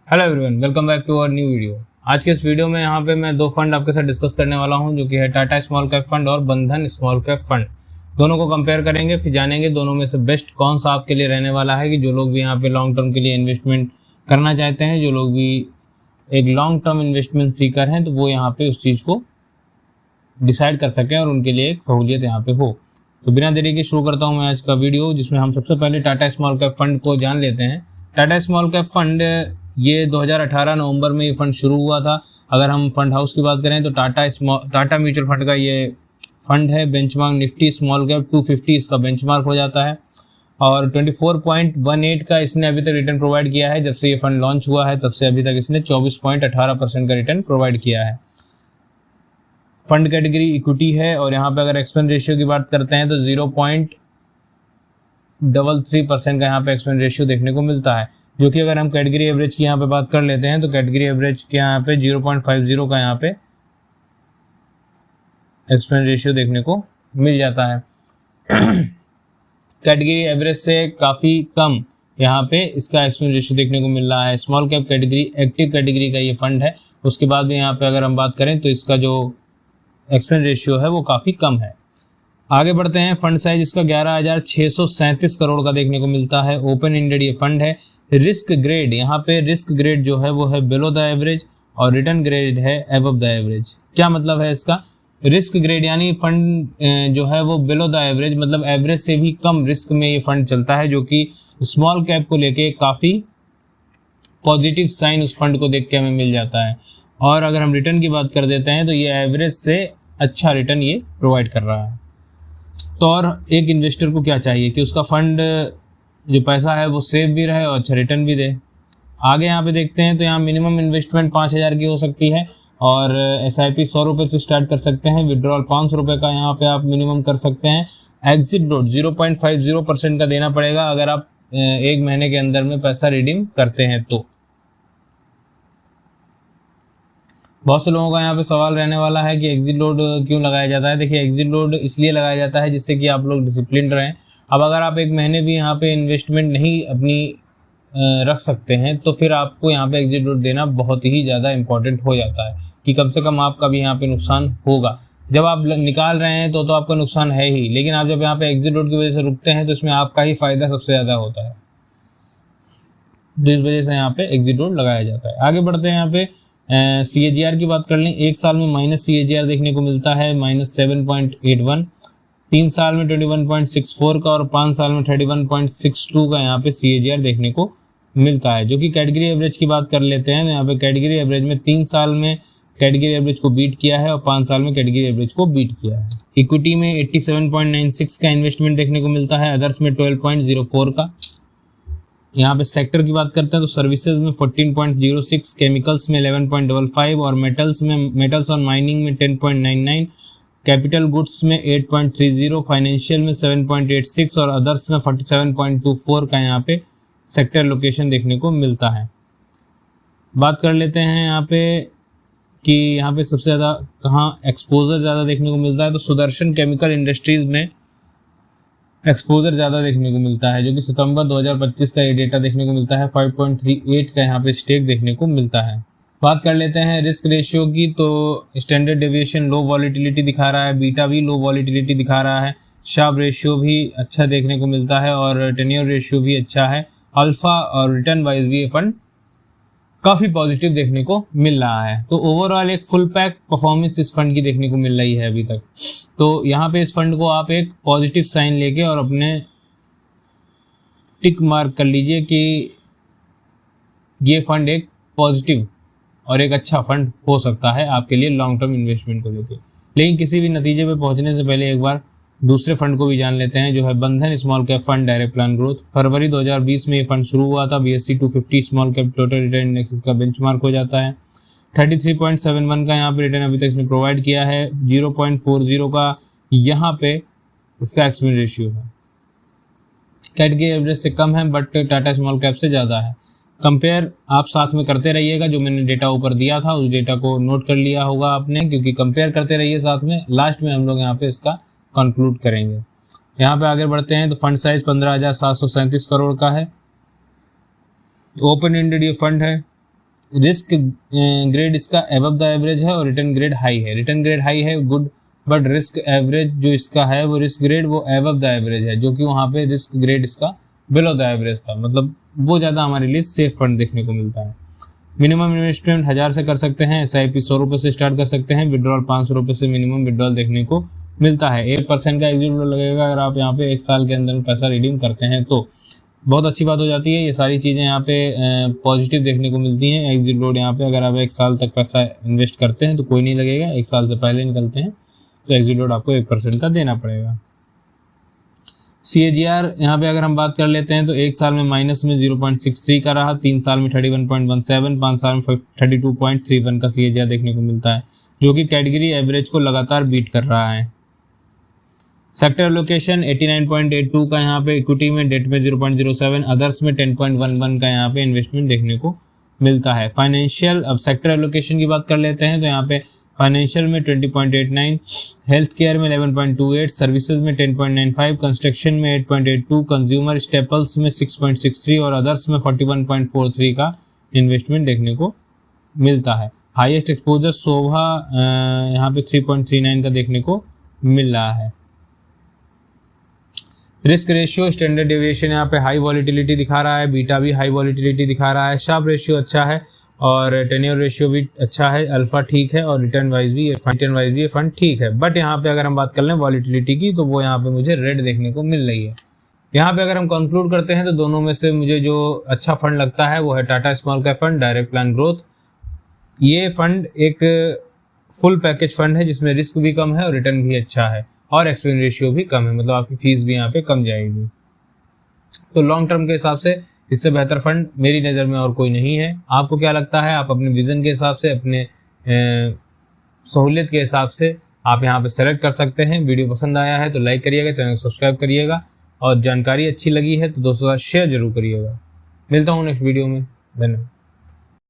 Hello everyone, welcome back to our new video. आज के इस वीडियो में यहाँ पे मैं दो फंड आपके साथ डिस्कस करने वाला हूँ, जो कि है टाटा स्मॉल कैप फंड और बंधन स्मॉल कैप फंड। दोनों को कंपेयर करेंगे, फिर जानेंगे दोनों में से बेस्ट कौन सा आपके लिए रहने वाला है। कि जो लोग भी यहाँ पे लॉन्ग टर्म के लिए इन्वेस्टमेंट करना चाहते हैं, जो लोग भी एक लॉन्ग टर्म इन्वेस्टमेंट सीकर हैं, तो वो यहाँ पे उस चीज़ को डिसाइड कर सकें और उनके लिए एक सहूलियत यहाँ पे हो। तो बिना देरी के शुरू करता हूँ मैं आज का वीडियो, जिसमें हम सबसे पहले टाटा स्मॉल कैप फंड को जान लेते हैं। टाटा स्मॉल कैप फंड ये 2018 नवंबर में ये फंड शुरू हुआ था। अगर हम फंड हाउस की बात करें तो टाटा म्यूचुअल फंड का ये फंड है। बेंचमार्क निफ्टी स्मॉल कैप 250 इसका बेंचमार्क हो जाता है और 24.18 का इसने अभी तक रिटर्न प्रोवाइड किया है। जब से ये फंड लॉन्च हुआ है तब से अभी तक इसने 24.18% का रिटर्न प्रोवाइड किया है। फंड कैटेगरी इक्विटी है और यहाँ पे अगर एक्सपेंस रेशियो की बात करते हैं तो 0.33% का यहाँ पे एक्सपेंस रेशियो देखने को मिलता है, जो कि अगर हम कैटेगरी एवरेज की यहाँ पे बात कर लेते हैं तो कैटेगरी एवरेज के यहाँ पे 0.50 का यहाँ पे एक्सपेंस रेशियो देखने को मिल जाता है। कैटेगरी एवरेज से काफ़ी कम यहाँ पे इसका एक्सपेंस रेशियो देखने को मिल रहा है। Small cap category active category का ये फंड है। उसके बाद भी यहाँ पे अगर हम बात करें तो इसका जो एक्सपेंस रेशियो है वो काफ़ी कम है। आगे बढ़ते हैं। फंड साइज इसका 11,637 करोड़ का देखने को मिलता है। ओपन एंडेड ये फंड है। रिस्क ग्रेड, यहाँ पे रिस्क ग्रेड जो है वो है बिलो द एवरेज और रिटर्न ग्रेड है अबव द एवरेज। क्या मतलब है इसका? रिस्क ग्रेड यानी फंड जो है वो बिलो द एवरेज, मतलब एवरेज से भी कम रिस्क में ये फंड चलता है, जो कि स्मॉल कैप को लेके काफ़ी पॉजिटिव साइन उस फंड को देख के हमें मिल जाता है। और अगर हम रिटर्न की बात कर देते हैं तो ये एवरेज से अच्छा रिटर्न ये प्रोवाइड कर रहा है। तो और एक इन्वेस्टर को क्या चाहिए कि उसका फंड जो पैसा है वो सेफ भी रहे और अच्छा रिटर्न भी दे। आगे यहाँ पे देखते हैं तो यहाँ मिनिमम इन्वेस्टमेंट 5,000 की हो सकती है और SIP 100 रुपये से स्टार्ट कर सकते हैं। विड्रॉल 500 रुपये का यहाँ पे आप मिनिमम कर सकते हैं। एग्जिट लोड 0.50% का देना पड़ेगा अगर आप एक महीने के अंदर में पैसा रिडीम करते हैं तो। बहुत से लोगों का यहाँ पे सवाल रहने वाला है कि एग्जिट लोड क्यों लगाया जाता है। देखिए, एग्जिट लोड इसलिए लगाया जाता है जिससे कि आप लोग डिसिप्लिन रहें। अब अगर आप एक महीने भी यहाँ पे इन्वेस्टमेंट नहीं अपनी रख सकते हैं तो फिर आपको यहाँ पे एग्जिट लोड देना बहुत ही ज़्यादा इंपॉर्टेंट हो जाता है कि कम से कम आपका भी यहाँ पे नुकसान होगा। जब आप निकाल रहे हैं तो आपका नुकसान है ही, लेकिन आप जब यहाँ पे एग्जिट लोड की वजह से रुकते हैं तो इसमें आपका ही फायदा सबसे ज़्यादा होता है। तो इस वजह से यहाँ पे एग्जिट लोड लगाया जाता है। आगे बढ़ते हैं। यहाँ पे CAGR की बात कर लें। एक साल में माइनस CAGR देखने को मिलता है -7.81, 3 साल में 21.64 का और 5 साल में 31.62 का यहाँ पे CAGR देखने को मिलता है। जो कि कैटेगरी एवरेज की बात कर लेते हैं, यहाँ पे कैटेगरी एवरेज में 3 साल में कैटेगरी एवरेज को बीट किया है और 5 साल में कैटेगरी एवरेज को बीट किया है। इक्विटी में 87.96 का इन्वेस्टमेंट देखने को मिलता है। अदर्स में 12.04 का। यहाँ पे सेक्टर की बात करते हैं तो सर्विसेज में 14.06, केमिकल्स में 11.55 और मेटल्स और माइनिंग में 10.99, कैपिटल गुड्स में 8.30, फाइनेंशियल में 7.86 और अदर्स में 47.24 का यहाँ पे सेक्टर लोकेशन देखने को मिलता है। बात कर लेते हैं यहाँ पे कि यहाँ पे सबसे ज़्यादा कहाँ एक्सपोजर ज़्यादा देखने को मिलता है, तो सुदर्शन केमिकल इंडस्ट्रीज़ में एक्सपोजर ज़्यादा देखने को मिलता है, जो कि सितंबर 2025 का ये डेटा देखने को मिलता है। 5.38 का यहाँ पे स्टेक देखने को मिलता है। बात कर लेते हैं रिस्क रेशियो की, तो स्टैंडर्ड डेविएशन लो वॉलिटिलिटी दिखा रहा है, बीटा भी लो वॉलिटिलिटी दिखा रहा है, शार्प रेशियो भी अच्छा देखने को मिलता है और टेन्योर रेशियो भी अच्छा है। अल्फा और रिटर्न वाइज भी ये फंड काफ़ी पॉजिटिव देखने को मिल रहा है। तो ओवरऑल एक फुल पैक परफॉर्मेंस इस फंड की देखने को मिल रही है अभी तक। तो यहाँ पे इस फंड को आप एक पॉजिटिव साइन लेके और अपने टिक मार्क कर लीजिए कि ये फंड एक पॉजिटिव और एक अच्छा फंड हो सकता है आपके लिए लॉन्ग टर्म इन्वेस्टमेंट को लेके। लेकिन किसी भी नतीजे पे पहुंचने से पहले एक बार दूसरे फंड को भी जान लेते हैं, जो है Bandhan small cap fund direct plan growth. फरवरी 2020 में ये फंड शुरू हुआ था। BSE 250 small cap total return index का बेंचमार्क हो जाता है। 33.71 का यहाँ पे रिटर्न अभी तक इसने प्रोवाइड किया है। 0.40 का यहाँ पे इसका एक्सपेंस रेशियो है। कैटेगरी एवरेज से कम है बट टाटा स्मॉल कैप से ज़्यादा है। कंपेयर आप साथ में करते रहिएगा, जो मैंने डेटा ऊपर दिया था उस डेटा को नोट कर लिया होगा आपने, क्योंकि कंपेयर करते रहिए साथ में। लास्ट में हम लोग यहाँ पे इसका कंक्लूड करेंगे। यहाँ पे आगे बढ़ते हैं तो फंड साइज 15,737 करोड़ का है। ओपन एंडेड ये फंड है। रिस्क ग्रेड इसका एबव द एवरेज है और रिटर्न ग्रेड हाई है। रिटर्न ग्रेड हाई है गुड, बट रिस्क एवरेज जो इसका है वो रिस्क ग्रेड वो एबव द एवरेज है, जो कि वहाँ पे रिस्क ग्रेड इसका बिलो द एवरेज था, मतलब वो ज़्यादा हमारे लिए सेफ फंड देखने को मिलता है। मिनिमम इन्वेस्टमेंट 1000 से कर सकते हैं, SIP 100 रुपये से स्टार्ट कर सकते हैं, विड्रॉल 500 रुपये से मिनिमम विड्रॉल देखने को मिलता है। 1% का एग्जिट लगेगा अगर आप यहाँ पे 1 साल के अंदर पैसा रिडीम करते हैं तो बहुत अच्छी बात हो जाती है। ये सारी चीज़ें यहाँ पे पॉजिटिव देखने को मिलती हैं। एग्जिट लोड यहाँ पे अगर आप 1 साल तक पैसा इन्वेस्ट करते हैं तो कोई नहीं लगेगा, 1 साल से पहले निकलते हैं तो एग्जिट लोड आपको 1% का देना पड़ेगा। CAGR यहाँ पे अगर हम बात कर लेते हैं तो 1 साल में माइनस में 0.63 का रहा, 3 साल में 31.17, 5 साल में 32.31 का CAGR देखने को मिलता है, जो कि कैटेगरी एवरेज को लगातार बीट कर रहा है। सेक्टर एलोकेशन 89.82 का यहाँ पे, इक्विटी में, डेट में 0.07, अदर्स में 10.11 का यहाँ पे इन्वेस्टमेंट देखने को मिलता है। फाइनेंशियल, अब सेक्टर एलोकेशन की बात कर लेते हैं तो यहाँ पे फाइनेंशियल में 20.89, हेल्थ केयर में 11.28, सर्विसेज में 10.95, कंस्ट्रक्शन में 8.82, कंज्यूमर स्टेपल्स में 6.63 और अदर्स में 41.43 का इन्वेस्टमेंट देखने को मिलता है। हाईएस्ट एक्सपोजर शोभा यहाँ पे 3.39 का देखने को मिल रहा है। रिस्क रेशियो, स्टैंडर्ड डेविएशन यहाँ पे हाई वॉलिटिलिटी दिखा रहा है, बीटा भी हाई वॉलिटिलिटी दिखा रहा है, शार्प रेशियो अच्छा है और टेन्योर रेशियो भी अच्छा है, अल्फा ठीक है और रिटर्न वाइज भी ये फंड ठीक है। बट यहाँ पे अगर हम बात कर लें वॉलिटिलिटी की तो वो यहाँ पे मुझे रेड देखने को मिल रही है। यहाँ पे अगर हम कंक्लूड करते हैं तो दोनों में से मुझे जो अच्छा फंड लगता है वो है Tata small cap fund, direct plan growth. ये फंड एक फुल पैकेज फंड है जिसमें रिस्क भी कम है और रिटर्न भी अच्छा है और एक्सपेंस रेशियो भी कम है, मतलब आपकी फीस भी यहाँ पे कम जाएगी। तो लॉन्ग टर्म के हिसाब से इससे बेहतर फंड मेरी नज़र में और कोई नहीं है। आपको क्या लगता है? आप अपने विजन के हिसाब से, अपने सहूलियत के हिसाब से आप यहाँ पे सेलेक्ट कर सकते हैं। वीडियो पसंद आया है तो लाइक करिएगा, चैनल को सब्सक्राइब करिएगा और जानकारी अच्छी लगी है तो दोस्तों के साथ शेयर जरूर करिएगा। मिलता हूँ नेक्स्ट वीडियो में, धन्यवाद।